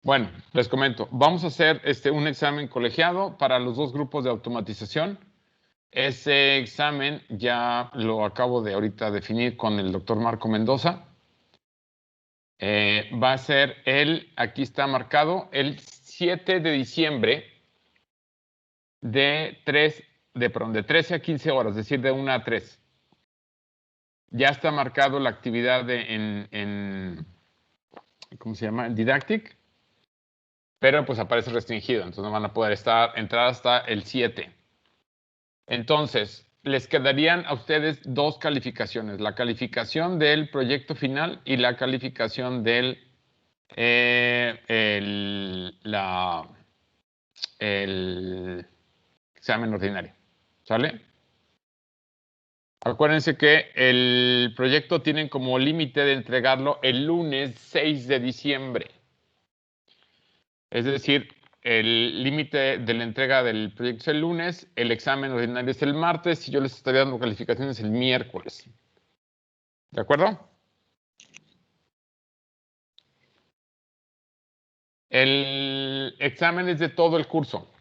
Bueno, les comento. Vamos a hacer un examen colegiado para los dos grupos de automatización. Ese examen ya lo acabo de ahorita definir con el doctor Marco Mendoza. Va a ser aquí está marcado, el 7 de diciembre de 13 a 15 horas, es decir, de 1 a 3. Ya está marcado la actividad ¿cómo se llama? En Didactic, pero pues aparece restringido, entonces no van a poder entrar hasta el 7. Entonces, les quedarían a ustedes dos calificaciones, la calificación del proyecto final y la calificación del el examen ordinario. ¿Sale? Acuérdense que el proyecto tienen como límite de entregarlo el lunes 6 de diciembre. Es decir, el límite de la entrega del proyecto es el lunes, el examen ordinario es el martes y yo les estaría dando calificaciones el miércoles. ¿De acuerdo? El examen es de todo el curso.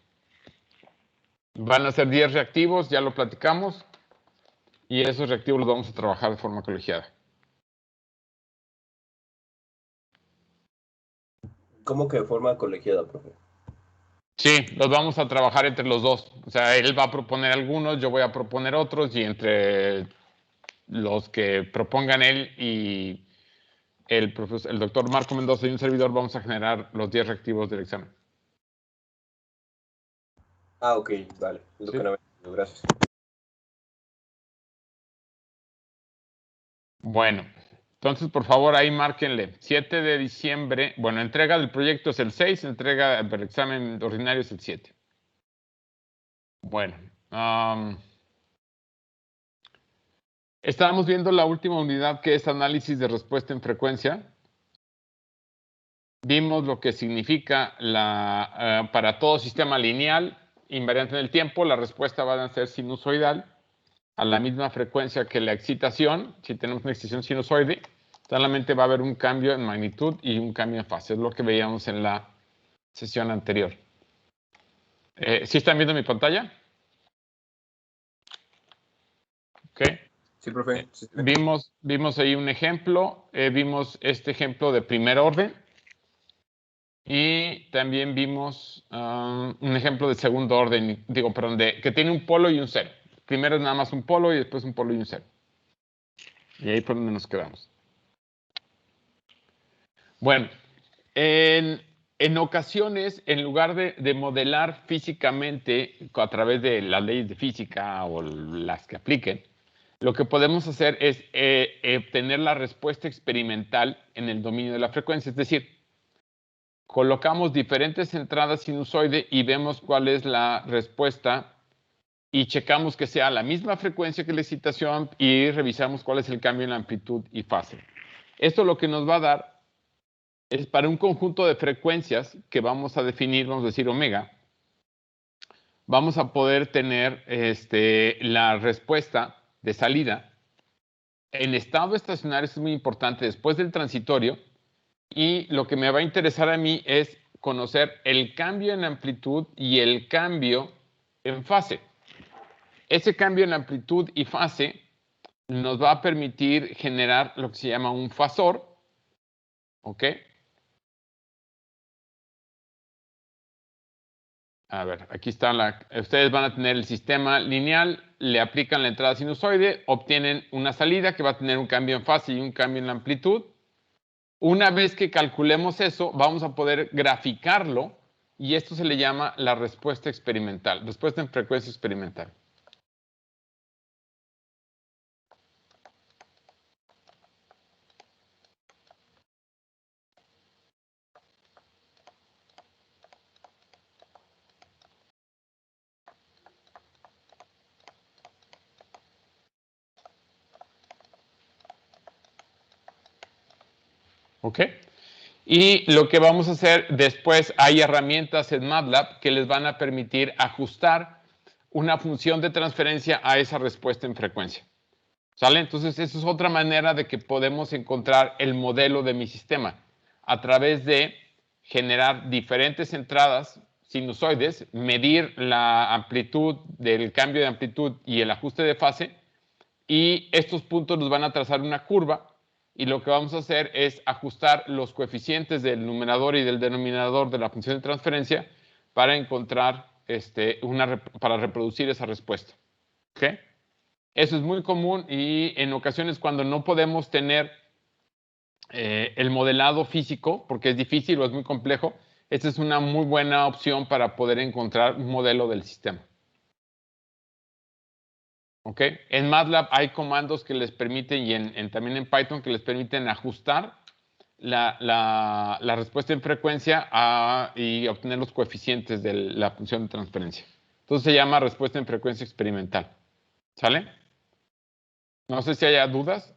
Van a ser 10 reactivos, ya lo platicamos, y esos reactivos los vamos a trabajar de forma colegiada. ¿Cómo que de forma colegiada, profe? Sí, los vamos a trabajar entre los dos. O sea, él va a proponer algunos, yo voy a proponer otros, y entre los que propongan él y el doctor Marco Mendoza y un servidor vamos a generar los 10 reactivos del examen. Ah, ok, vale. Es lo ¿Sí? que no había entendido. Gracias. Bueno, entonces por favor ahí márquenle. 7 de diciembre, bueno, entrega del proyecto es el 6, entrega del examen ordinario es el 7. Bueno, estábamos viendo la última unidad que es análisis de respuesta en frecuencia. Vimos lo que significa para todo sistema lineal invariante en el tiempo, la respuesta va a ser sinusoidal a la misma frecuencia que la excitación. Si tenemos una excitación sinusoide, solamente va a haber un cambio en magnitud y un cambio en fase. Es lo que veíamos en la sesión anterior. ¿Sí están viendo mi pantalla? Ok. Sí, profe. Sí, Vimos ahí un ejemplo. Vimos este ejemplo de primer orden. Y también vimos un ejemplo de segundo orden, perdón, que tiene un polo y un cero. Primero es nada más un polo y después un polo y un cero. Y ahí por donde nos quedamos. Bueno, en ocasiones, en lugar de modelar físicamente a través de las leyes de física o las que apliquen, lo que podemos hacer es obtener la respuesta experimental en el dominio de la frecuencia. Es decir, colocamos diferentes entradas sinusoide y vemos cuál es la respuesta y checamos que sea la misma frecuencia que la excitación y revisamos cuál es el cambio en la amplitud y fase. Esto lo que nos va a dar es para un conjunto de frecuencias que vamos a definir, vamos a decir omega, vamos a poder tener la respuesta de salida en estado estacionario. Es muy importante después del transitorio. Y lo que me va a interesar a mí es conocer el cambio en amplitud y el cambio en fase. Ese cambio en amplitud y fase nos va a permitir generar lo que se llama un fasor. ¿Ok? A ver, aquí está ustedes van a tener el sistema lineal, le aplican la entrada sinusoide, obtienen una salida que va a tener un cambio en fase y un cambio en la amplitud. Una vez que calculemos eso, vamos a poder graficarlo y esto se le llama la respuesta experimental, respuesta en frecuencia experimental. ¿Ok? Y lo que vamos a hacer después, hay herramientas en MATLAB que les van a permitir ajustar una función de transferencia a esa respuesta en frecuencia. ¿Sale? Entonces, esa es otra manera de que podemos encontrar el modelo de mi sistema a través de generar diferentes entradas sinusoides, medir la amplitud del cambio de amplitud y el ajuste de fase, y estos puntos nos van a trazar una curva, y lo que vamos a hacer es ajustar los coeficientes del numerador y del denominador de la función de transferencia para encontrar para reproducir esa respuesta. ¿Okay? Eso es muy común, y en ocasiones cuando no podemos tener el modelado físico, porque es difícil o es muy complejo, esta es una muy buena opción para poder encontrar un modelo del sistema. ¿Ok? En MATLAB hay comandos que les permiten, y también en Python, que les permiten ajustar la respuesta en frecuencia y obtener los coeficientes de la función de transferencia. Entonces se llama respuesta en frecuencia experimental. ¿Sale? No sé si haya dudas.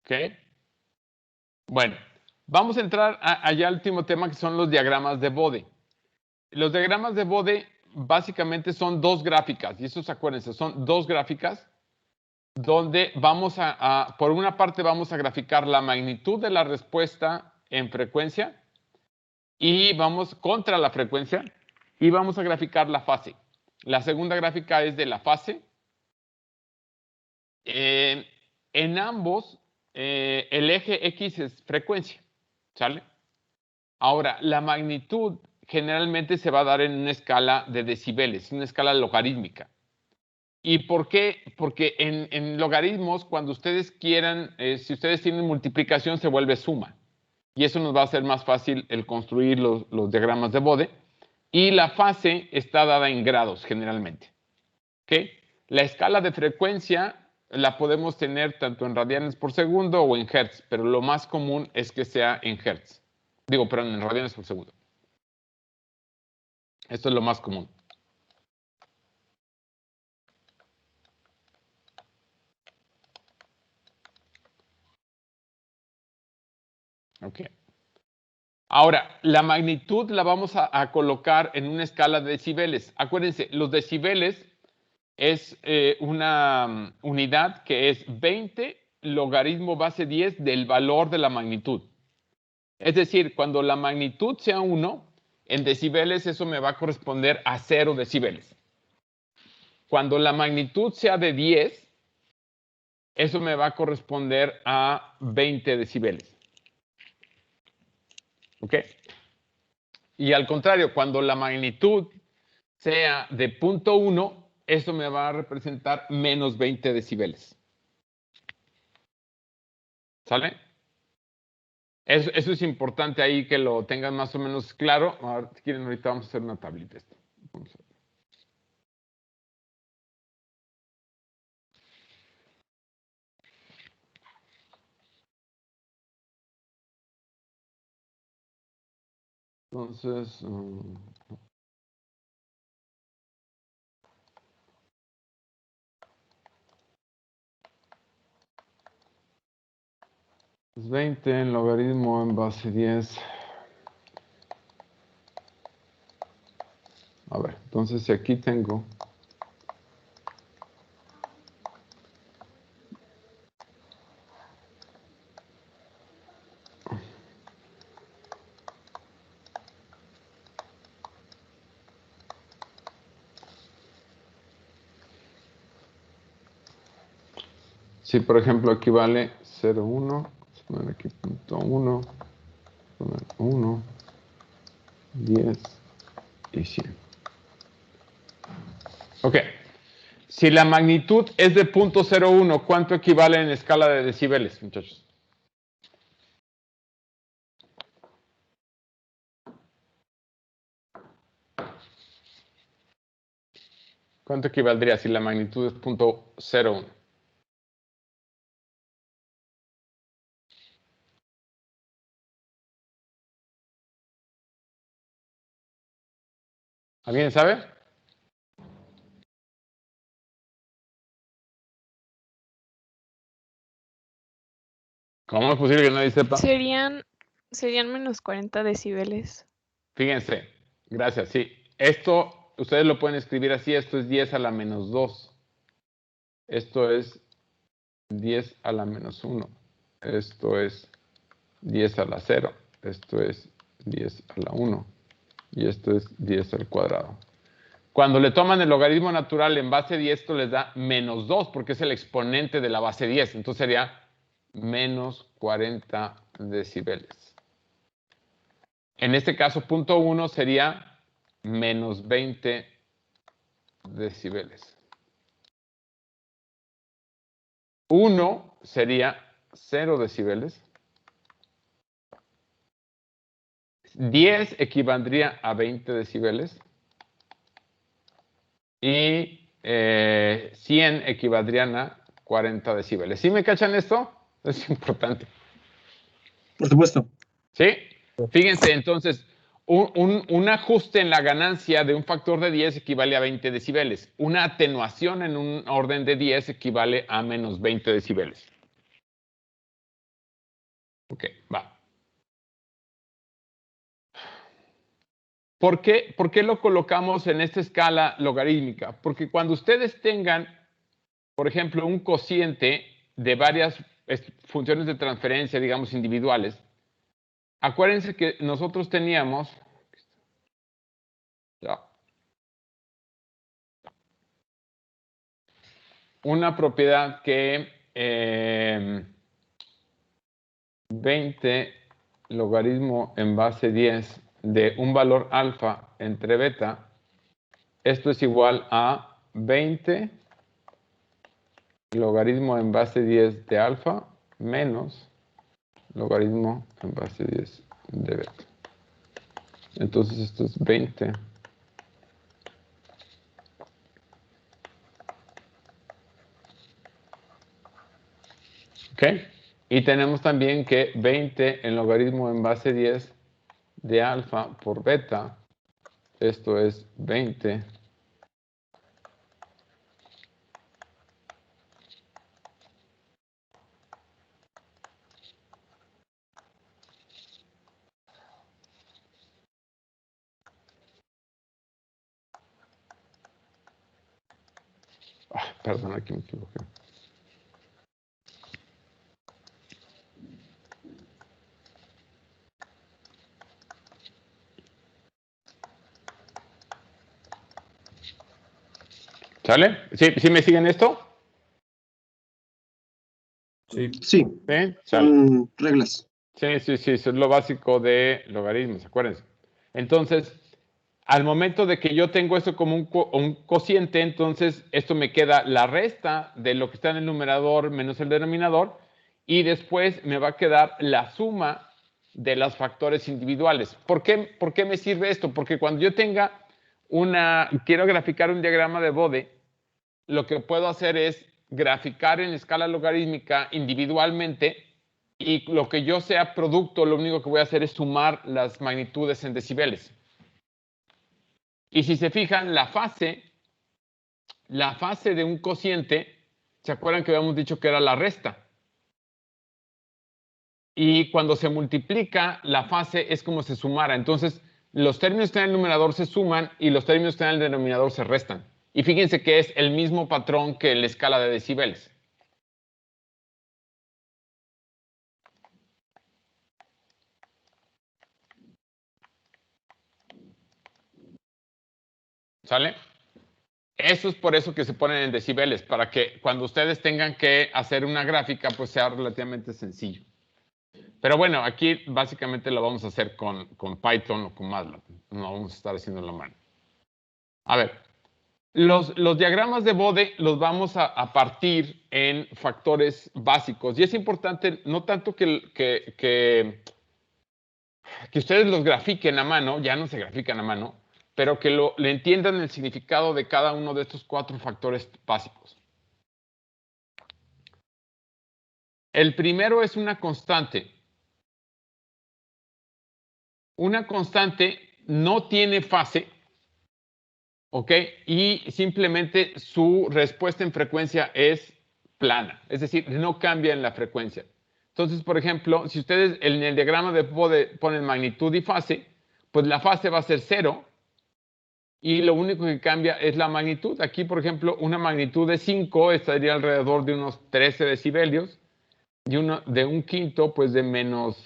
¿Ok? Bueno, vamos a entrar allá al último tema, que son los diagramas de Bode. Los diagramas de Bode básicamente son dos gráficas, y eso acuérdense, son dos gráficas donde vamos por una parte vamos a graficar la magnitud de la respuesta en frecuencia y vamos contra la frecuencia, y vamos a graficar la fase. La segunda gráfica es de la fase. En ambos, el eje X es frecuencia, ¿sale? Ahora, la magnitud generalmente se va a dar en una escala de decibeles, una escala logarítmica. ¿Y por qué? Porque en logaritmos, cuando ustedes quieran, si ustedes tienen multiplicación, se vuelve suma. Y eso nos va a hacer más fácil el construir los diagramas de Bode. Y la fase está dada en grados, generalmente. ¿Ok? La escala de frecuencia la podemos tener tanto en radianes por segundo o en hertz, pero lo más común es que sea en hertz. Digo, perdón, en radianes por segundo. Esto es lo más común. Ok. Ahora, la magnitud la vamos a colocar en una escala de decibeles. Acuérdense, los decibeles es una unidad que es 20 logaritmo base 10 del valor de la magnitud. Es decir, cuando la magnitud sea 1, en decibeles eso me va a corresponder a 0 decibeles. Cuando la magnitud sea de 10, eso me va a corresponder a 20 decibeles. ¿Ok? Y al contrario, cuando la magnitud sea de 0.1, eso me va a representar menos 20 decibeles. ¿Sale? Eso es importante ahí que lo tengan más o menos claro. Ahora, si quieren, ahorita vamos a hacer una tablita. Vamos a ver. Entonces, es 20 en logaritmo en base 10. A ver, entonces si aquí tengo si por ejemplo aquí vale 0,1, vamos a poner aquí 0.1, poner 1, 10 y 100. Ok. Si la magnitud es de 0.01, ¿cuánto equivale en escala de decibeles, muchachos? ¿Cuánto equivaldría si la magnitud es 0.01? ¿Alguien sabe? ¿Cómo es posible que nadie sepa? Serían menos 40 decibeles. Fíjense, gracias, sí. Esto, ustedes lo pueden escribir así, esto es 10 a la menos 2. Esto es 10 a la menos 1. Esto es 10 a la 0. Esto es 10 a la 1. Y esto es 10 al cuadrado. Cuando le toman el logaritmo natural en base 10, esto les da menos 2, porque es el exponente de la base 10. Entonces sería menos 40 decibeles. En este caso, punto 1 sería menos 20 decibeles. 1 sería 0 decibeles. 10 equivaldría a 20 decibeles. Y 100 equivaldrían a 40 decibeles. ¿Sí me cachan esto? Es importante. Por supuesto. ¿Sí? Fíjense, entonces, un ajuste en la ganancia de un factor de 10 equivale a 20 decibeles. Una atenuación en un orden de 10 equivale a menos 20 decibeles. Ok, va. ¿Por qué lo colocamos en esta escala logarítmica? Porque cuando ustedes tengan, por ejemplo, un cociente de varias funciones de transferencia, digamos, individuales, acuérdense que nosotros teníamos una propiedad que 20 logaritmo en base 10 de un valor alfa entre beta, esto es igual a 20 logaritmo en base 10 de alfa menos logaritmo en base 10 de beta. Entonces esto es 20 ¿ok? Y tenemos también que 20 en logaritmo en base 10 de alfa por beta, esto es 20 perdón, aquí me equivoqué. ¿Sale? ¿Sí me siguen esto? Sí. Sí, ¿Sí? ¿Sale? son reglas. Sí, eso es lo básico de logaritmos, acuérdense. Entonces, al momento de que yo tengo esto como un cociente, entonces esto me queda la resta de lo que está en el numerador menos el denominador, y después me va a quedar la suma de los factores individuales. ¿Por qué me sirve esto? Porque cuando yo tenga quiero graficar un diagrama de Bode, lo que puedo hacer es graficar en escala logarítmica individualmente, y lo que yo sea producto, lo único que voy a hacer es sumar las magnitudes en decibeles. Y si se fijan, la fase de un cociente, ¿se acuerdan que habíamos dicho que era la resta? Y cuando se multiplica, la fase es como si se sumara. Entonces, los términos que están en el numerador se suman y los términos que están en el denominador se restan. Y fíjense que es el mismo patrón que la escala de decibeles. ¿Sale? Eso es por eso que se ponen en decibeles, para que cuando ustedes tengan que hacer una gráfica, pues sea relativamente sencillo. Pero bueno, aquí básicamente lo vamos a hacer con Python o con MATLAB. No vamos a estar haciendo la mano. A ver, los diagramas de Bode los vamos a partir en factores básicos. Y es importante, no tanto que ustedes los grafiquen a mano, ya no se grafican a mano, pero que le entiendan el significado de cada uno de estos 4 factores básicos. El primero es una constante. Una constante no tiene fase, ¿ok? Y simplemente su respuesta en frecuencia es plana, es decir, no cambia en la frecuencia. Entonces, por ejemplo, si ustedes en el diagrama de Bode ponen magnitud y fase, pues la fase va a ser 0 y lo único que cambia es la magnitud. Aquí, por ejemplo, una magnitud de 5 estaría alrededor de unos 13 decibelios, y uno de un quinto, pues de menos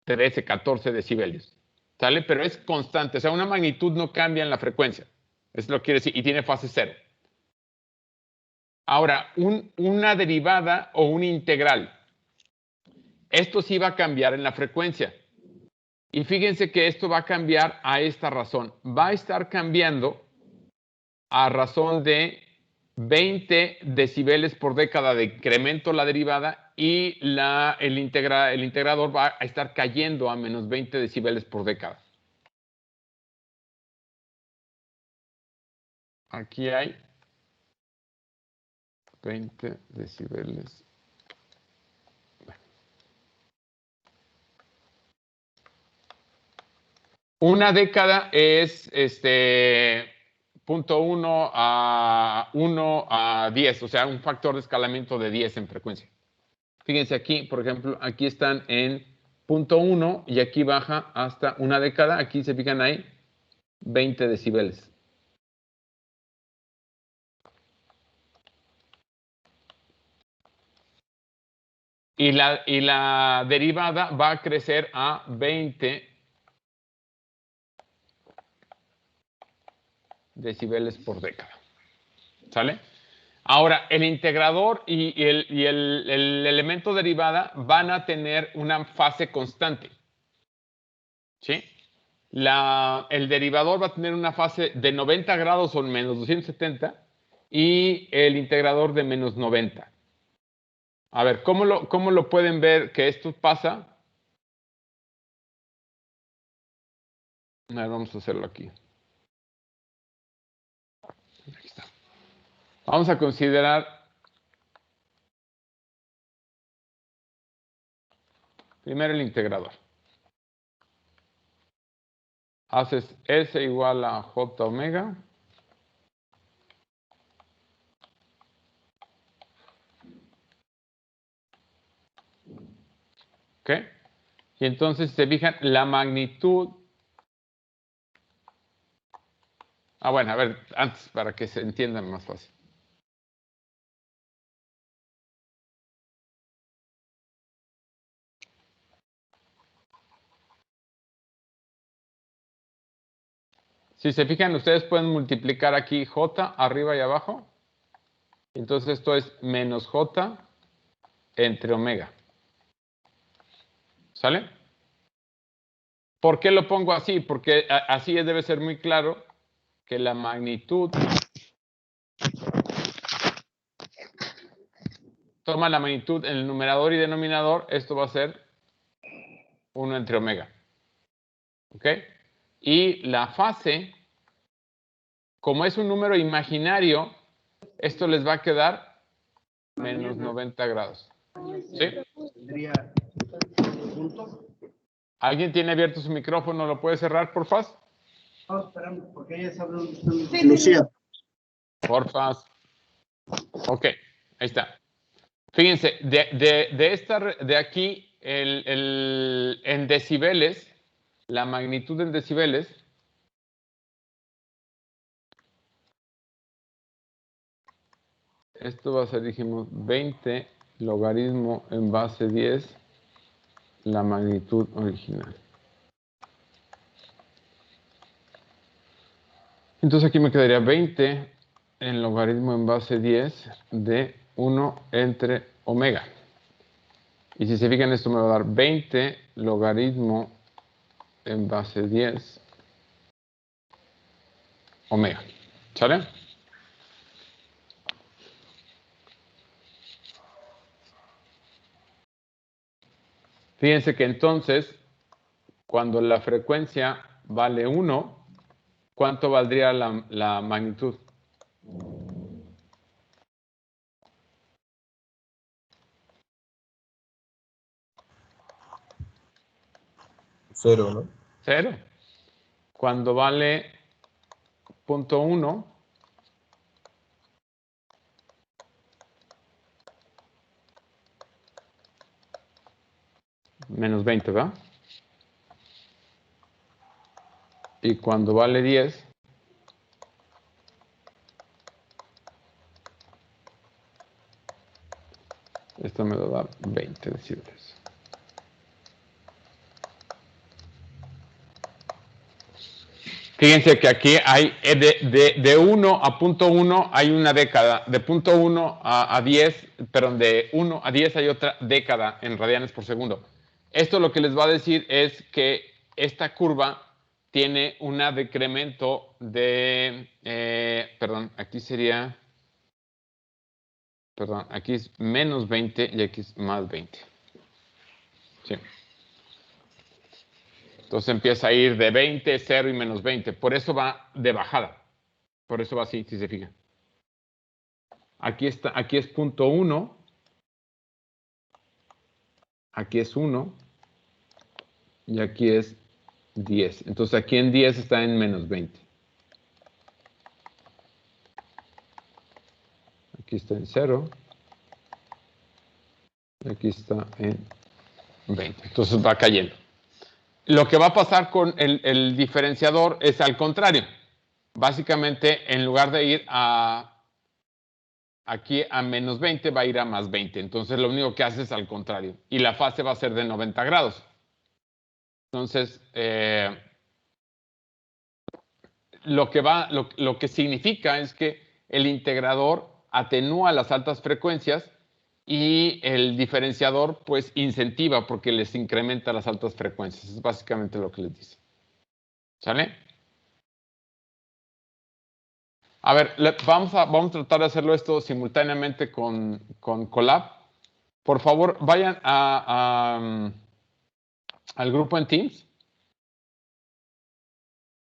13, 14 decibeles. ¿Sale? Pero es constante, o sea, una magnitud no cambia en la frecuencia. Eso lo quiere decir, y tiene fase cero. Ahora, una derivada o un integral. Esto sí va a cambiar en la frecuencia. Y fíjense que esto va a cambiar a esta razón. Va a estar cambiando a razón de 20 decibeles por década de incremento la derivada y el integrador va a estar cayendo a menos 20 decibeles por década. Aquí hay 20 decibeles. Una década es 0.1 a 1 a 10, o sea, un factor de escalamiento de 10 en frecuencia. Fíjense aquí, por ejemplo, aquí están en 0.1 y aquí baja hasta una década. Aquí se fijan ahí, 20 decibeles. Y la derivada va a crecer a 20 decibeles por década. ¿Sale? Ahora, el integrador y el elemento derivada van a tener una fase constante. ¿Sí? El derivador va a tener una fase de 90 grados o menos 270 y el integrador de menos 90. A ver, ¿cómo lo pueden ver que esto pasa? A ver, vamos a hacerlo aquí. Aquí está. Vamos a considerar primero el integrador. Haces S igual a J omega. ¿Ok? Y entonces, si se fijan, la magnitud. Bueno, a ver, antes, para que se entienda más fácil. Si se fijan, ustedes pueden multiplicar aquí J arriba y abajo. Entonces, esto es menos J entre omega. ¿Sale? ¿Por qué lo pongo así? Porque así debe ser muy claro que la magnitud toma la magnitud en el numerador y denominador. Esto va a ser 1 entre omega. ¿Ok? Y la fase, como es un número imaginario, esto les va a quedar menos 90 grados. ¿Sí? ¿Alguien tiene abierto su micrófono? ¿Lo puede cerrar, por favor? Estamos esperando, porque ella sabe dónde están. Lucía. Porfa. Ok, ahí está. Fíjense, de aquí, en decibeles, la magnitud en decibeles, esto va a ser, dijimos, 20 logaritmo en base 10, la magnitud original. Entonces aquí me quedaría 20 en logaritmo en base 10 de 1 entre omega. Y si se fijan, esto me va a dar 20 logaritmo en base 10 omega. ¿Sale? Fíjense que entonces, cuando la frecuencia vale 1, ¿cuánto valdría la magnitud? Cero, ¿no? 0. Cuando vale 0.1, menos 20, ¿verdad? Y cuando vale 10, Esto me va a dar 20 decibeles. Fíjense que aquí hay de 1 a punto 1 hay una década, de punto 1 a 10, perdón, de 1 a 10 hay otra década en radianes por segundo. Esto lo que les va a decir es que esta curva tiene un decremento de, perdón, aquí sería, perdón, aquí es menos 20 y aquí es más 20. Sí. Entonces empieza a ir de 20, 0 y menos 20. Por eso va de bajada. Por eso va así, si se fijan. Aquí está, aquí es punto 1. Aquí es 1. Y aquí es 10. Entonces aquí en 10 está en menos 20. Aquí está en 0. Y aquí está en 20. Entonces va cayendo. Lo que va a pasar con el diferenciador es al contrario. Básicamente, en lugar de ir aquí a menos 20, va a ir a más 20. Entonces, lo único que hace es al contrario. Y la fase va a ser de 90 grados. Entonces, lo que significa es que el integrador atenúa las altas frecuencias y el diferenciador, pues, incentiva porque les incrementa las altas frecuencias. Es básicamente lo que les dice. ¿Sale? A ver, vamos a tratar de hacerlo esto simultáneamente con Colab. Por favor, vayan al grupo en Teams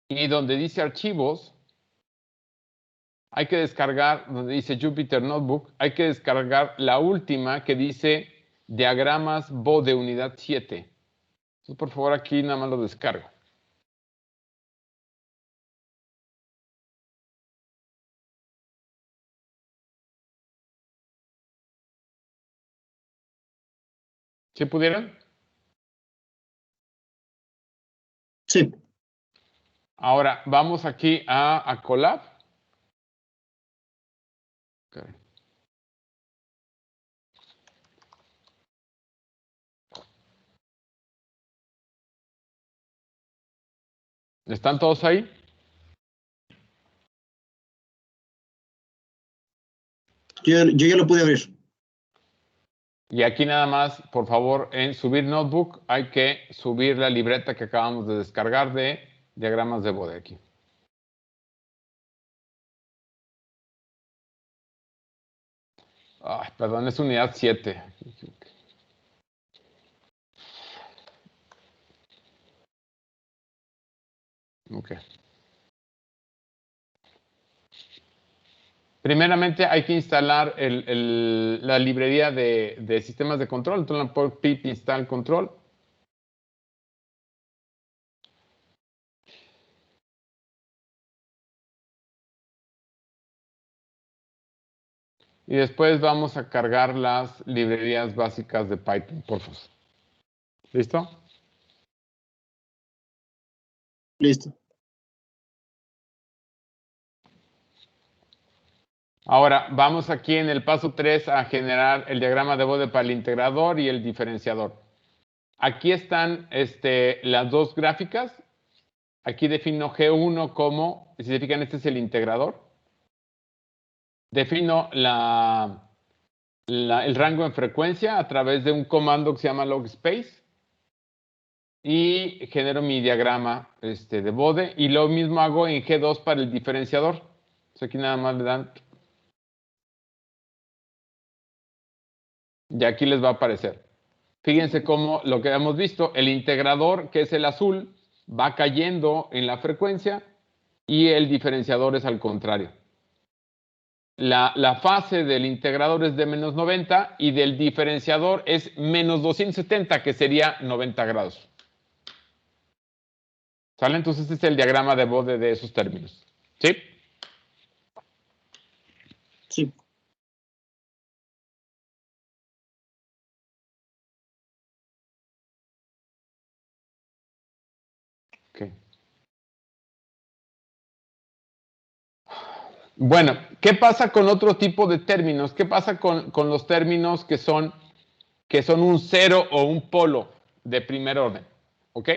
y donde dice archivos, hay que descargar, donde dice Jupyter Notebook, hay que descargar la última que dice diagramas Bode unidad 7. Entonces, por favor, aquí nada más lo descargo. ¿Sí pudieron? Sí. Ahora, vamos aquí a Colab. Okay. ¿Están todos ahí? Yo ya lo pude abrir. Y aquí nada más, por favor, en subir notebook hay que subir la libreta que acabamos de descargar de diagramas de Bode aquí. Ay, perdón, es unidad 7. Ok. Primeramente hay que instalar la librería de sistemas de control. Entonces, por pip install control. Y después vamos a cargar las librerías básicas de Python, por favor. ¿Listo? Listo. Ahora, vamos aquí en el paso 3 a generar el diagrama de Bode para el integrador y el diferenciador. Aquí están las dos gráficas. Aquí defino G1 como, si se fijan, este es el integrador. Defino el rango en frecuencia a través de un comando que se llama logspace. Y genero mi diagrama de Bode. Y lo mismo hago en G2 para el diferenciador. Entonces aquí nada más le dan. Y aquí les va a aparecer. Fíjense cómo lo que hemos visto, el integrador, que es el azul, va cayendo en la frecuencia y el diferenciador es al contrario. La fase del integrador es de menos 90 y del diferenciador es menos 270, que sería 90 grados. ¿Sale? Entonces este es el diagrama de Bode de esos términos. ¿Sí? Sí. Okay. Bueno, ¿qué pasa con otro tipo de términos? ¿Qué pasa con los términos que son un cero o un polo de primer orden? ¿Ok?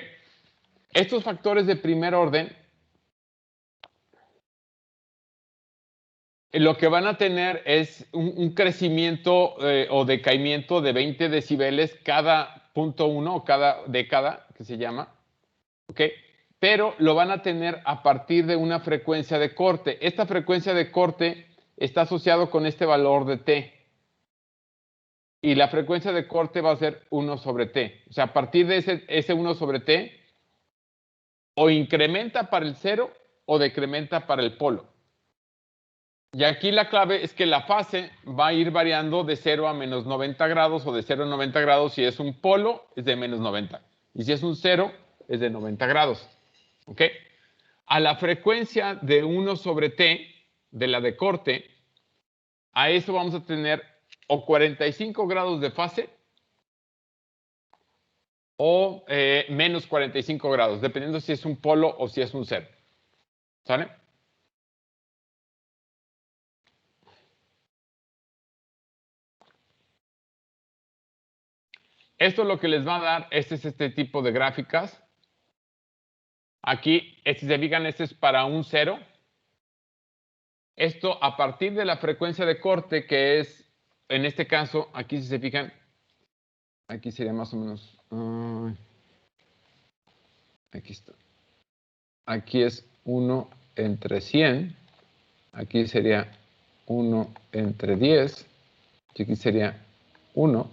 Estos factores de primer orden lo que van a tener es un crecimiento o decaimiento de 20 decibeles cada punto 1 o cada década, que se llama. ¿Ok? Pero lo van a tener a partir de una frecuencia de corte. Esta frecuencia de corte está asociado con este valor de t. Y la frecuencia de corte va a ser 1 sobre t. O sea, a partir de ese 1 sobre t, o incrementa para el 0 o decrementa para el polo. Y aquí la clave es que la fase va a ir variando de 0 a menos 90 grados o de 0 a 90 grados. Si es un polo, es de menos 90. Y si es un 0, es de 90 grados. ¿Ok? A la frecuencia de 1 sobre t, de la de corte, a eso vamos a tener o 45 grados de fase o menos 45 grados, dependiendo si es un polo o si es un 0. ¿Sale? Esto es lo que les va a dar, este es este tipo de gráficas. Aquí, si se fijan, este es para un 0. Esto a partir de la frecuencia de corte, que es, en este caso, aquí si se fijan, aquí sería más o menos, aquí está. Aquí es 1 entre 100. Aquí sería 1 entre 10. Y aquí sería 1.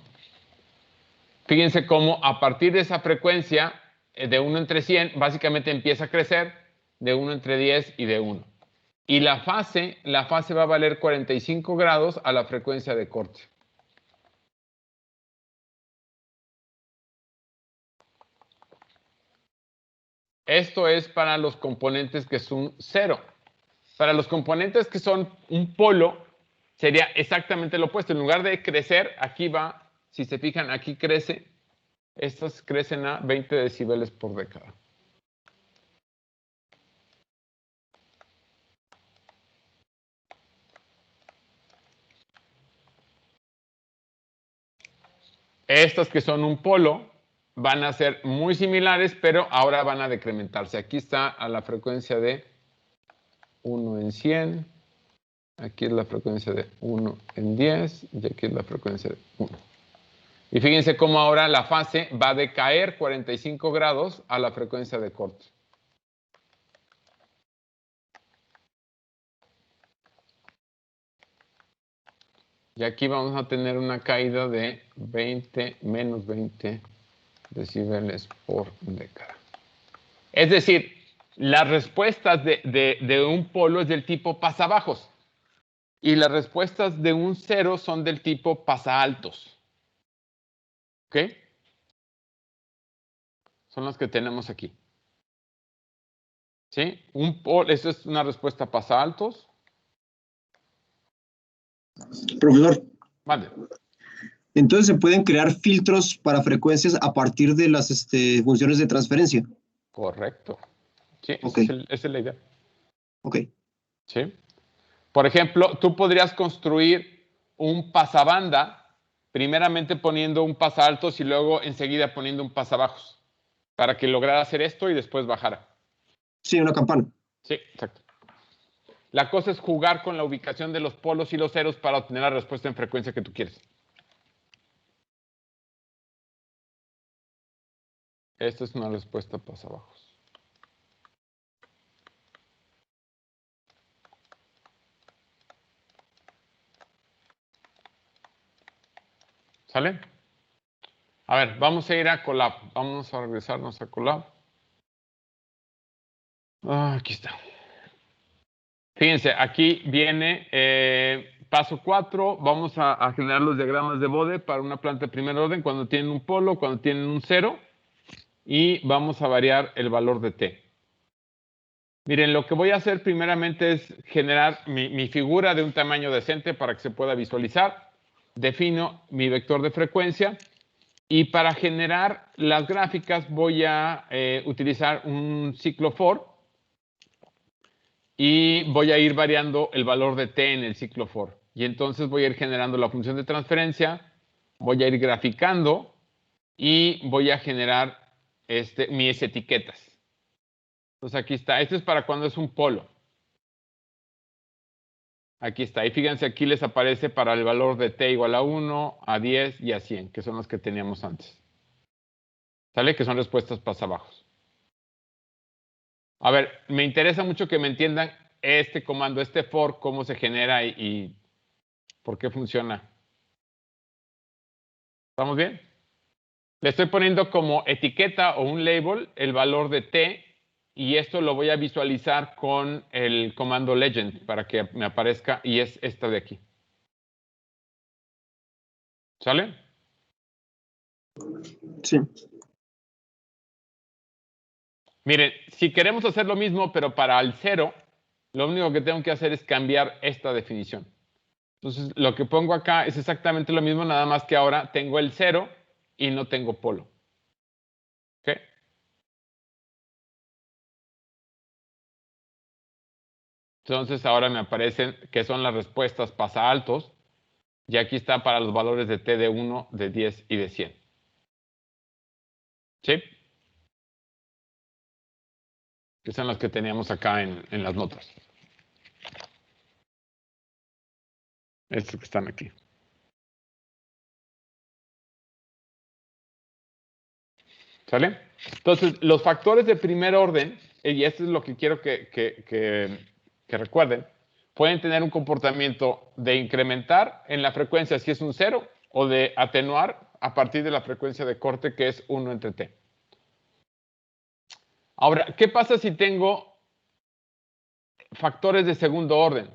Fíjense cómo a partir de esa frecuencia de 1 entre 100, básicamente empieza a crecer de 1 entre 10 y de 1. Y la fase va a valer 45 grados a la frecuencia de corte. Esto es para los componentes que son 0. Para los componentes que son un polo, sería exactamente lo opuesto. En lugar de crecer, aquí va, si se fijan, aquí crece. Estas crecen a 20 decibeles por década. Estas que son un polo van a ser muy similares, pero ahora van a decrementarse. Aquí está a la frecuencia de 1 en 100. Aquí es la frecuencia de 1 en 10. Y aquí es la frecuencia de 1. Y fíjense cómo ahora la fase va a decaer 45 grados a la frecuencia de corte. Y aquí vamos a tener una caída de menos 20 decibeles por década. Es decir, las respuestas de un polo es del tipo pasabajos. Y las respuestas de un 0 son del tipo pasaaltos. ¿Ok? Son las que tenemos aquí. ¿Sí? Esto es una respuesta pasaaltos. Profesor. Vale. Entonces se pueden crear filtros para frecuencias a partir de las funciones de transferencia. Correcto. Sí, Okay. esa es la idea. Ok. ¿Sí? Por ejemplo, tú podrías construir un pasabanda, primeramente poniendo un pasaaltos y luego enseguida poniendo un pasabajos, para que lograra hacer esto y después bajara. Sí, una campana. Sí, exacto. La cosa es jugar con la ubicación de los polos y los ceros para obtener la respuesta en frecuencia que tú quieres. Esta es una respuesta pasabajos. ¿Sale? A ver, vamos a ir a Colab. Vamos a regresarnos a Colab. Aquí está. Fíjense, aquí viene paso 4. Vamos a generar los diagramas de Bode para una planta de primer orden cuando tienen un polo, cuando tienen un 0. Y vamos a variar el valor de t. Miren, lo que voy a hacer primeramente es generar mi figura de un tamaño decente para que se pueda visualizar. Defino mi vector de frecuencia. Y para generar las gráficas voy a utilizar un ciclo for. y voy a ir variando el valor de t en el ciclo for. Y entonces voy a ir generando la función de transferencia, voy a ir graficando y voy a generar mis etiquetas. Entonces aquí está. Este es para cuando es un polo. Aquí está. Y fíjense, aquí les aparece para el valor de t igual a 1, a 10 y a 100, que son las que teníamos antes. ¿Sale? Que son respuestas pasabajos. A ver, me interesa mucho que me entiendan este comando, este for, cómo se genera y por qué funciona. ¿Estamos bien? Le estoy poniendo como etiqueta o un label el valor de t y esto lo voy a visualizar con el comando legend para que me aparezca y es esta de aquí. ¿Sale? Sí. Miren, si queremos hacer lo mismo, pero para el 0, lo único que tengo que hacer es cambiar esta definición. Entonces, lo que pongo acá es exactamente lo mismo, nada más que ahora tengo el 0 y no tengo polo. ¿Ok? Entonces, ahora me aparecen que son las respuestas pasaltos. Y aquí está para los valores de t de 1, de 10 y de 100. ¿Sí? Que son las que teníamos acá en las notas. Estos que están aquí. ¿Sale? Entonces, los factores de primer orden, y esto es lo que quiero que recuerden, pueden tener un comportamiento de incrementar en la frecuencia si es un 0 o de atenuar a partir de la frecuencia de corte que es 1 entre t. Ahora, ¿qué pasa si tengo factores de segundo orden?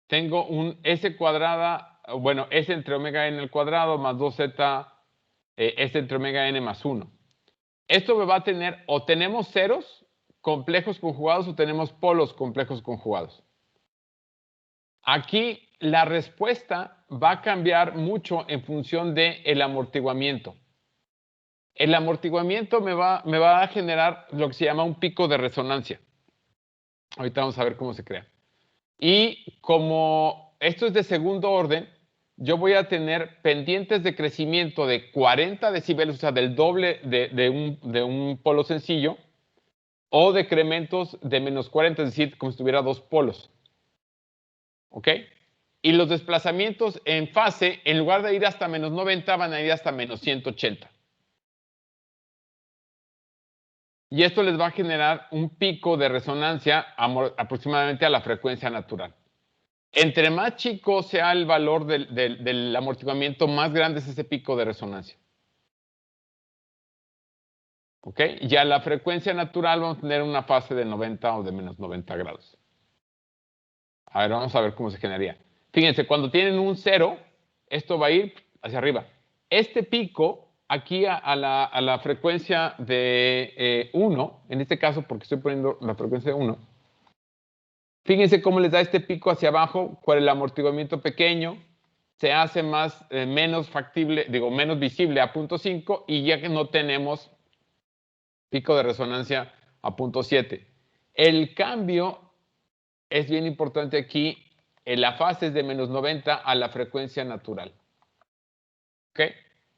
Tengo un s cuadrada, bueno, s entre omega n al cuadrado más 2z s entre omega n más 1. Esto me va a tener, o tenemos ceros complejos conjugados o tenemos polos complejos conjugados. Aquí la respuesta va a cambiar mucho en función del amortiguamiento. El amortiguamiento me va a generar lo que se llama un pico de resonancia. Ahorita vamos a ver cómo se crea. Y como esto es de segundo orden, yo voy a tener pendientes de crecimiento de 40 decibeles, o sea, del doble de un polo sencillo, o decrementos de menos 40, es decir, como si tuviera dos polos. ¿Ok? Y los desplazamientos en fase, en lugar de ir hasta menos 90, van a ir hasta menos 180. Y esto les va a generar un pico de resonancia aproximadamente a la frecuencia natural. Entre más chico sea el valor del amortiguamiento, más grande es ese pico de resonancia. ¿Ok? Y a la frecuencia natural vamos a tener una fase de 90 o de menos 90 grados. A ver, vamos a ver cómo se generaría. Fíjense, cuando tienen un 0, esto va a ir hacia arriba. Este pico, aquí a la frecuencia de 1, en este caso porque estoy poniendo la frecuencia de 1, fíjense cómo les da este pico hacia abajo por el amortiguamiento pequeño, se hace menos factible, digo, menos visible a 0.5 y ya que no tenemos pico de resonancia a 0.7. El cambio es bien importante aquí, la fase es de menos 90 a la frecuencia natural. ¿Ok?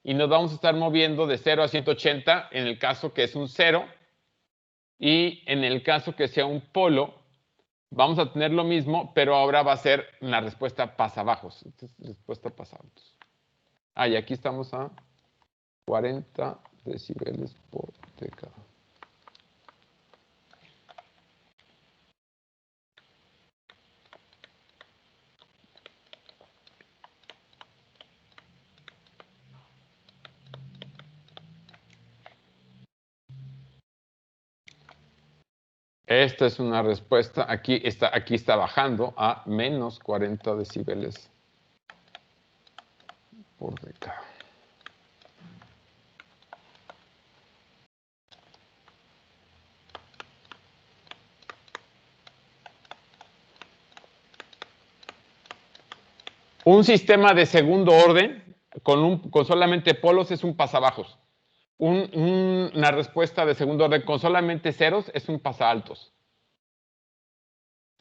Y nos vamos a estar moviendo de 0 a 180 en el caso que es un 0 y en el caso que sea un polo, vamos a tener lo mismo, pero ahora va a ser la respuesta pasabajos. Entonces, respuesta pasabajos. Y aquí estamos a 40 decibeles por década. Esta es una respuesta, aquí está bajando a menos 40 decibeles por década. Un sistema de segundo orden con solamente polos es un pasabajos. Una respuesta de segundo orden con solamente ceros es un pasaaltos.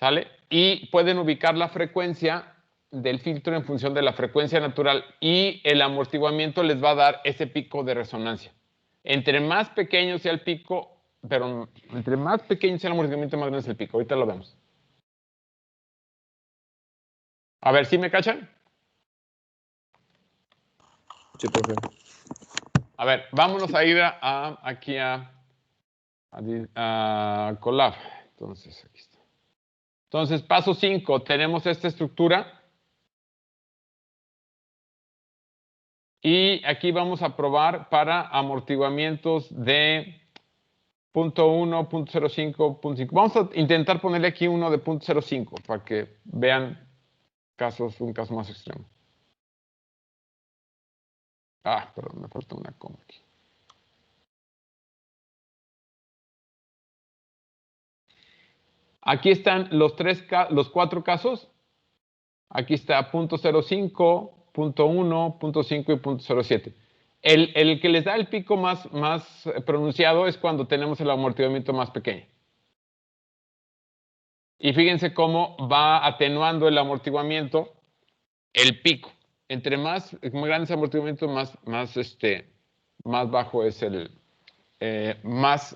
¿Sale? Y pueden ubicar la frecuencia del filtro en función de la frecuencia natural y el amortiguamiento les va a dar ese pico de resonancia. Entre más pequeño sea el pico, pero entre más pequeño sea el amortiguamiento, más grande es el pico. Ahorita lo vemos. A ver, ¿sí me cachan? Sí, profe. A ver, vámonos a ir aquí a Colab. Entonces, aquí está. Entonces, paso 5, tenemos esta estructura. Y aquí vamos a probar para amortiguamientos de 0.1, 0.05, 0.5. Vamos a intentar ponerle aquí uno de 0.05 para que vean un caso más extremo. Perdón, me falta una coma aquí. Aquí están los 4 casos. Aquí está 0.05, 0.1, 0.5 y 0.07. El que les da el pico más pronunciado es cuando tenemos el amortiguamiento más pequeño. Y fíjense cómo va atenuando el amortiguamiento el pico. Entre más grandes amortiguamientos, más bajo es más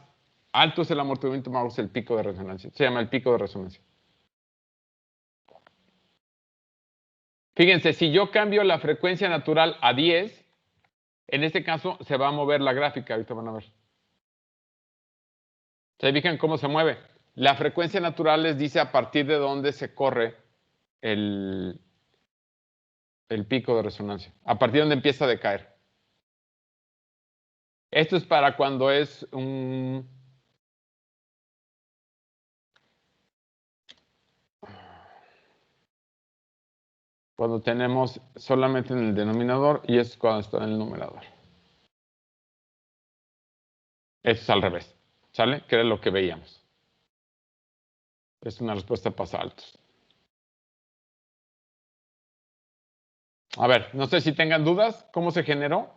alto es el amortiguamiento, más bajo es el pico de resonancia. Se llama el pico de resonancia. Fíjense, si yo cambio la frecuencia natural a 10, en este caso se va a mover la gráfica, ahorita van a ver. ¿Se fijan cómo se mueve? La frecuencia natural les dice a partir de dónde se corre el pico de resonancia, a partir de donde empieza a decaer. Esto es para cuando es cuando tenemos solamente en el denominador y es cuando está en el numerador. Esto es al revés, ¿sale? Que era lo que veíamos. Es una respuesta pasa altos. A ver, no sé si tengan dudas. ¿Cómo se generó?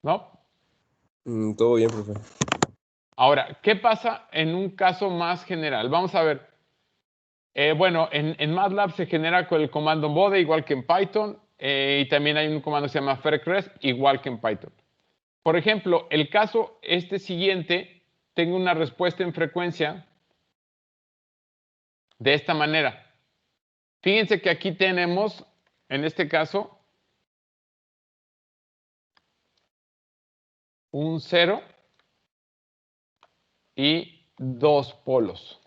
¿No? Todo bien, profe. Ahora, ¿qué pasa en un caso más general? Vamos a ver. Bueno, en MATLAB se genera con el comando mode, igual que en Python, y también hay un comando que se llama FRECRESP, igual que en Python. Por ejemplo, el caso siguiente, tengo una respuesta en frecuencia de esta manera. Fíjense que aquí tenemos, en este caso, un 0 y 2 polos.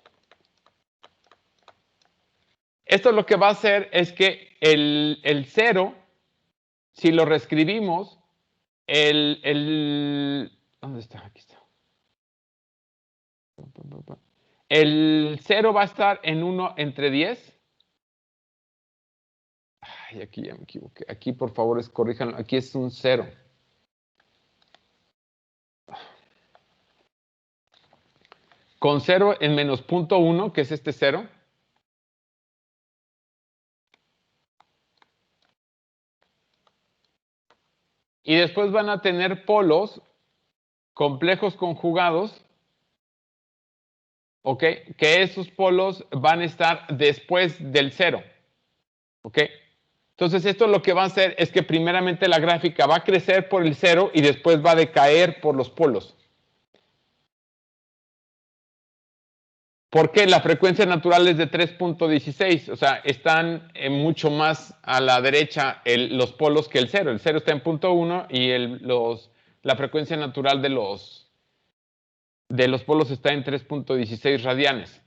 Esto lo que va a hacer es que el 0, si lo reescribimos, ¿dónde está? Aquí está. El 0 va a estar en 1 entre 10. Ay, aquí ya me equivoqué. Aquí, por favor, corríjanlo. Aquí es un 0. Con 0 en menos 0.1, que es este 0. Y después van a tener polos complejos conjugados, ¿ok? Que esos polos van a estar después del 0, ¿ok? Entonces esto lo que va a hacer es que primeramente la gráfica va a crecer por el 0 y después va a decaer por los polos. ¿Por qué? La frecuencia natural es de 3.16, o sea, están mucho más a la derecha los polos que el 0. El 0 está en 0.1 y la frecuencia natural de los polos está en 3.16 radianes.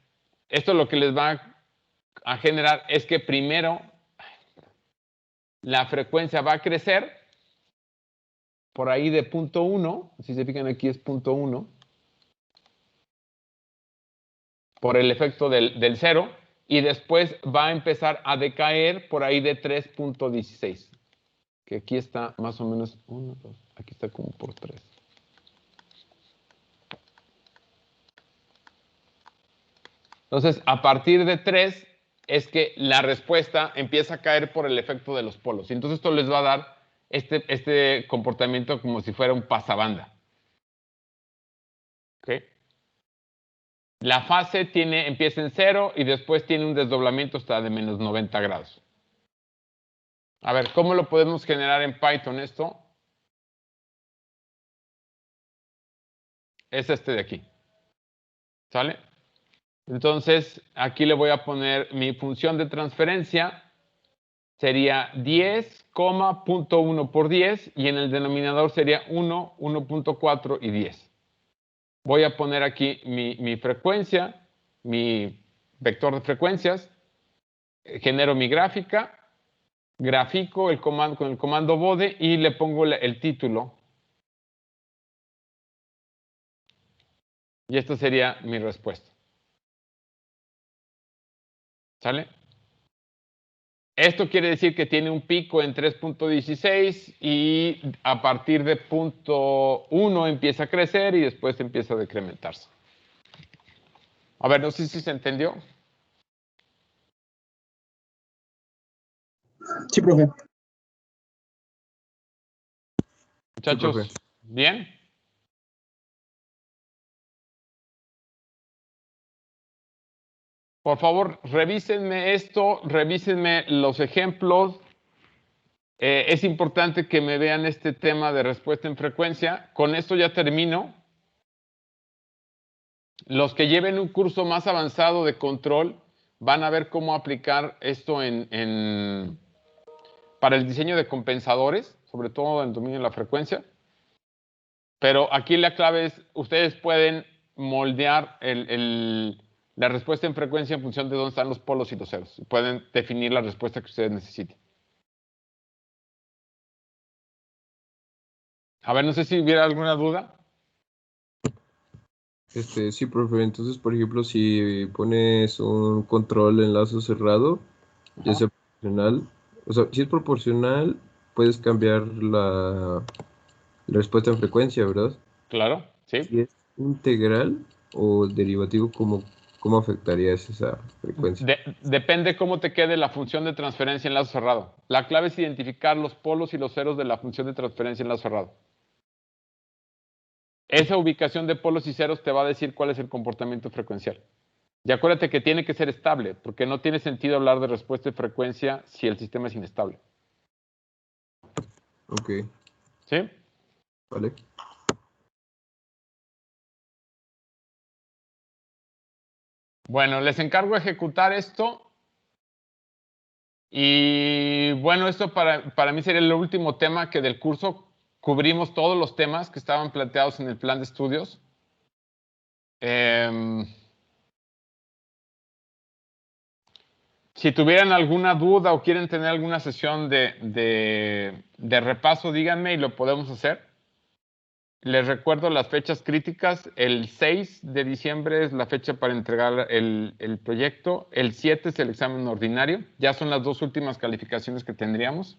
Esto lo que les va a generar es que primero la frecuencia va a crecer por ahí de 0.1, si se fijan aquí es 0.1, por el efecto del 0, y después va a empezar a decaer por ahí de 3.16, que aquí está más o menos 1, 2, aquí está como por 3. Entonces, a partir de 3 es que la respuesta empieza a caer por el efecto de los polos. Y entonces esto les va a dar este comportamiento como si fuera un pasabanda. La fase empieza en 0 y después tiene un desdoblamiento hasta de menos 90 grados. A ver, ¿cómo lo podemos generar en Python esto? Es este de aquí. ¿Sale? Entonces, aquí le voy a poner mi función de transferencia. Sería 10,1 por 10 y en el denominador sería 1, 1.4 y 10. Voy a poner aquí mi frecuencia, mi vector de frecuencias, genero mi gráfica, grafico el comando con el comando bode y le pongo el título. Y esta sería mi respuesta. ¿Sale? Esto quiere decir que tiene un pico en 3.16 y a partir de punto 1 empieza a crecer y después empieza a decrementarse. A ver, no sé si se entendió. Sí, profe. Muchachos, profe. ¿bien? Por favor, revísenme esto, revísenme los ejemplos. Es importante que me vean este tema de respuesta en frecuencia. Con esto ya termino. Los que lleven un curso más avanzado de control van a ver cómo aplicar esto para el diseño de compensadores, sobre todo en el dominio de la frecuencia. Pero aquí la clave es, ustedes pueden moldear la respuesta en frecuencia en función de dónde están los polos y los ceros. Pueden definir la respuesta que ustedes necesiten. A ver, no sé si hubiera alguna duda. Sí, profe. Entonces, por ejemplo, si pones un control en lazo cerrado, ya Ajá. sea proporcional, o sea, si es proporcional, puedes cambiar la respuesta en frecuencia, ¿verdad? Claro, sí. Si es integral o derivativo, ¿cómo afectaría esa frecuencia? Depende cómo te quede la función de transferencia en lazo cerrado. La clave es identificar los polos y los ceros de la función de transferencia en lazo cerrado. Esa ubicación de polos y ceros te va a decir cuál es el comportamiento frecuencial. Y acuérdate que tiene que ser estable, porque no tiene sentido hablar de respuesta y frecuencia si el sistema es inestable. Ok, ¿Sí? vale. Bueno, les encargo ejecutar esto. Y bueno, esto para mí sería el último tema que del curso cubrimos todos los temas que estaban planteados en el plan de estudios. Si tuvieran alguna duda o quieren tener alguna sesión de repaso, díganme y lo podemos hacer. Les recuerdo las fechas críticas. El 6 de diciembre es la fecha para entregar el proyecto. El 7 es el examen ordinario. Ya son las dos últimas calificaciones que tendríamos.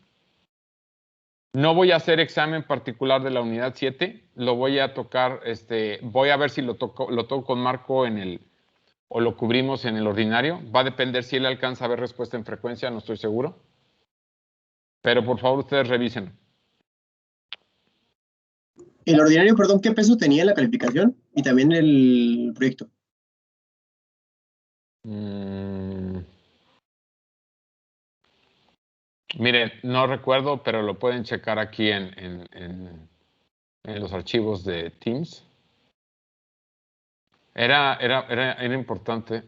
No voy a hacer examen particular de la unidad 7. Lo voy a tocar, voy a ver si lo toco con Marco o lo cubrimos en el ordinario. Va a depender si él alcanza a ver respuesta en frecuencia, no estoy seguro. Pero por favor ustedes revisen. El ordinario, perdón, ¿qué peso tenía la calificación? Y también el proyecto. Miren, no recuerdo, pero lo pueden checar aquí en los archivos de Teams. Era importante.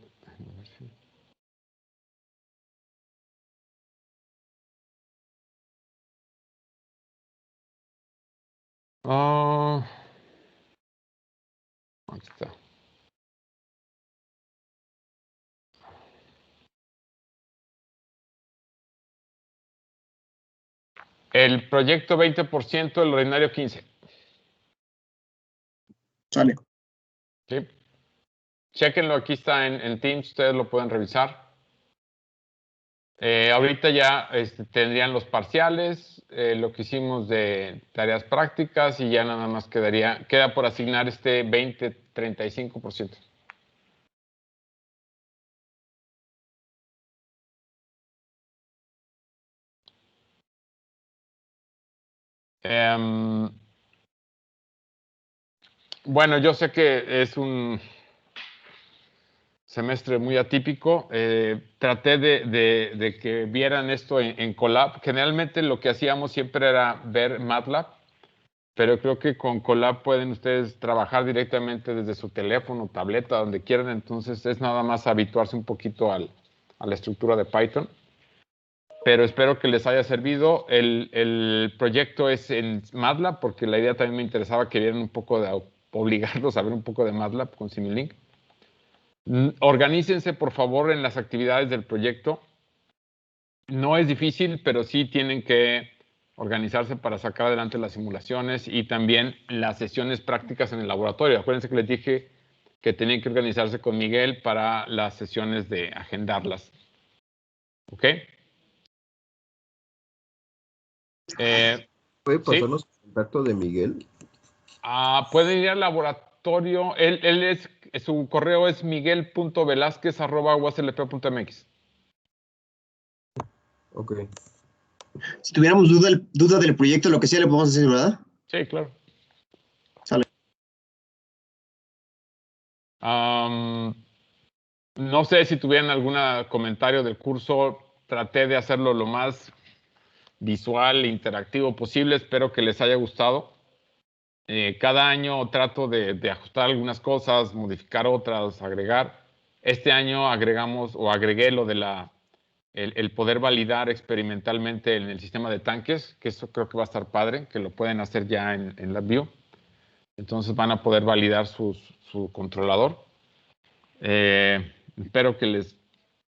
Oh, aquí está. El proyecto 20%, el ordinario 15%. Sale. ¿Sí? Chequenlo, aquí está en Teams, ustedes lo pueden revisar. Ahorita ya tendrían los parciales, lo que hicimos de tareas prácticas y ya nada más queda por asignar este 20-35%. Bueno, yo sé que es semestre muy atípico. Traté de que vieran esto en Colab. Generalmente lo que hacíamos siempre era ver MATLAB, pero creo que con Colab pueden ustedes trabajar directamente desde su teléfono, tableta, donde quieran. Entonces es nada más habituarse un poquito a la estructura de Python. Pero espero que les haya servido. El proyecto es en MATLAB, porque la idea también me interesaba que vieran un poco obligarlos a ver un poco de MATLAB con Simulink. Organícense, por favor, en las actividades del proyecto. No es difícil, pero sí tienen que organizarse para sacar adelante las simulaciones y también las sesiones prácticas en el laboratorio. Acuérdense que les dije que tenían que organizarse con Miguel para las sesiones de agendarlas. ¿Ok? ¿Puede ¿sí? pasarnos el contacto de Miguel? Pueden ir al laboratorio. Su correo es miguel.velazquez@uslp.mx. Ok. Si tuviéramos duda del proyecto, lo que sea, le podemos hacer, ¿verdad? Sí, claro. Sale. No sé si tuvieran algún comentario del curso. Traté de hacerlo lo más visual e interactivo posible. Espero que les haya gustado. Cada año trato de ajustar algunas cosas, modificar otras, agregar. Este año agregué lo de el poder validar experimentalmente en el sistema de tanques, que eso creo que va a estar padre, que lo pueden hacer ya en LabVIEW. Entonces van a poder validar su controlador. Espero que les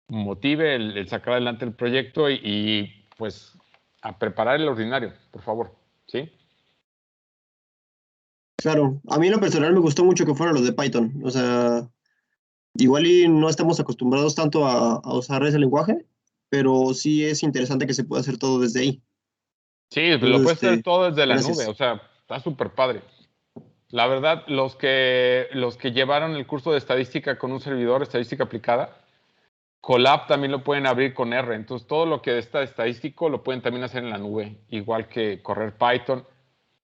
motive el sacar adelante el proyecto y pues a preparar el ordinario, por favor. ¿Sí? Claro, a mí en lo personal me gustó mucho que fuera lo de Python. O sea, igual y no estamos acostumbrados tanto a usar ese lenguaje, pero sí es interesante que se pueda hacer todo desde ahí. Sí, lo Entonces, puedes hacer todo desde la nube, gracias. o sea, está súper padre. La verdad, los que llevaron el curso de estadística con un servidor, estadística aplicada, Colab también lo pueden abrir con R. Entonces, todo lo que está estadístico lo pueden también hacer en la nube, igual que correr Python.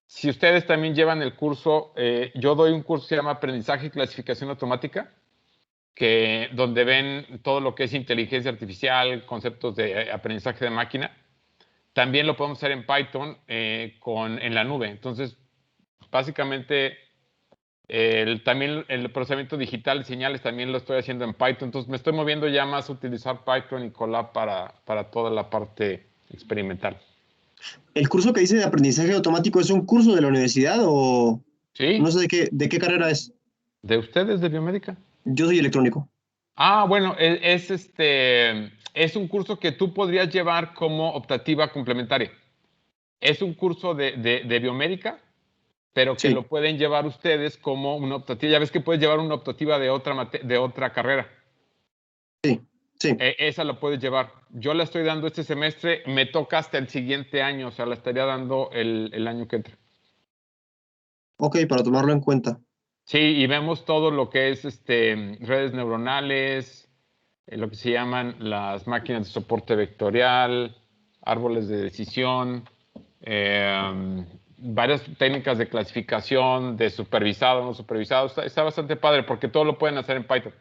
Si ustedes también llevan el curso, yo doy un curso que se llama Aprendizaje y Clasificación Automática, donde ven todo lo que es inteligencia artificial, conceptos de aprendizaje de máquina. También lo podemos hacer en Python en la nube. Entonces, básicamente, también el procesamiento digital de señales también lo estoy haciendo en Python. Entonces, me estoy moviendo ya más a utilizar Python y Colab para toda la parte experimental. ¿El curso que dice de aprendizaje automático es un curso de la universidad o ¿Sí? no sé de qué carrera es? ¿De ustedes, de biomédica? Yo soy electrónico. Bueno, es un curso que tú podrías llevar como optativa complementaria. Es un curso de biomédica, pero que Sí, lo pueden llevar ustedes como una optativa. Ya ves que puedes llevar una optativa de otra carrera. sí. Esa la puedes llevar. Yo la estoy dando este semestre, me toca hasta el siguiente año, o sea, la estaría dando el año que entra. Ok, para tomarlo en cuenta. Sí, y vemos todo lo que es redes neuronales, lo que se llaman las máquinas de soporte vectorial, árboles de decisión, varias técnicas de clasificación, de supervisado, no supervisado. Está bastante padre porque todo lo pueden hacer en Python.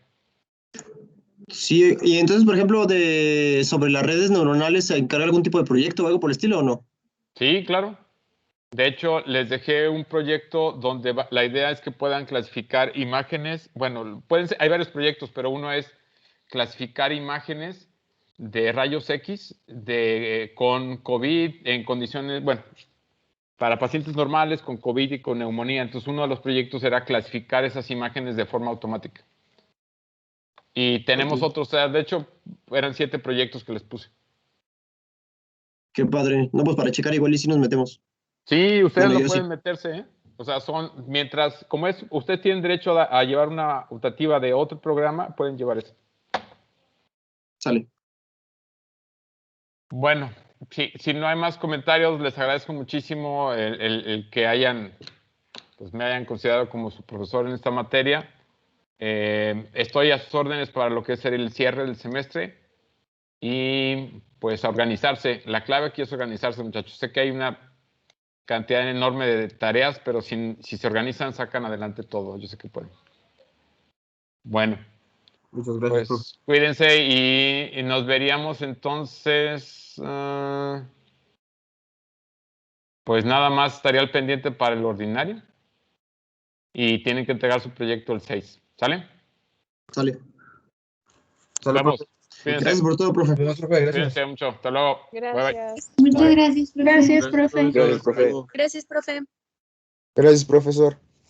Sí, y entonces, por ejemplo, sobre las redes neuronales, ¿se encarga algún tipo de proyecto o algo por el estilo o no? Sí, claro. De hecho, les dejé un proyecto donde la idea es que puedan clasificar imágenes. Bueno, hay varios proyectos, pero uno es clasificar imágenes de rayos X con COVID en condiciones, bueno, para pacientes normales con COVID y con neumonía. Entonces, uno de los proyectos era clasificar esas imágenes de forma automática. Y tenemos Ok. otros, o sea, de hecho, eran 7 proyectos que les puse. Qué padre. No, pues para checar igual y si nos metemos. Sí, ustedes Bueno, lo yo sí. pueden meterse, ¿eh? O sea, ustedes tienen derecho a llevar una optativa de otro programa, pueden llevar eso. Sale. Bueno, si no hay más comentarios, les agradezco muchísimo el que pues me hayan considerado como su profesor en esta materia. Estoy a sus órdenes para lo que es el cierre del semestre y pues a organizarse. La clave aquí es organizarse, muchachos. Sé que hay una cantidad enorme de tareas, pero si se organizan, sacan adelante todo. Yo sé que pueden. Bueno, Muchas gracias, profe. Pues cuídense y nos veríamos entonces. Pues nada más estaría al pendiente para el ordinario. Y tienen que entregar su proyecto el 6. ¿Sale? Sale. Sale, Vamos. profe. Cuídense. Gracias por todo, profe. Nos vemos, profe. Gracias. Cuídense mucho. Hasta luego. Bye, bye. Gracias. Muchas Bye. gracias, profe. Gracias, profe. Gracias, profe. Gracias, profe. Gracias, profesor.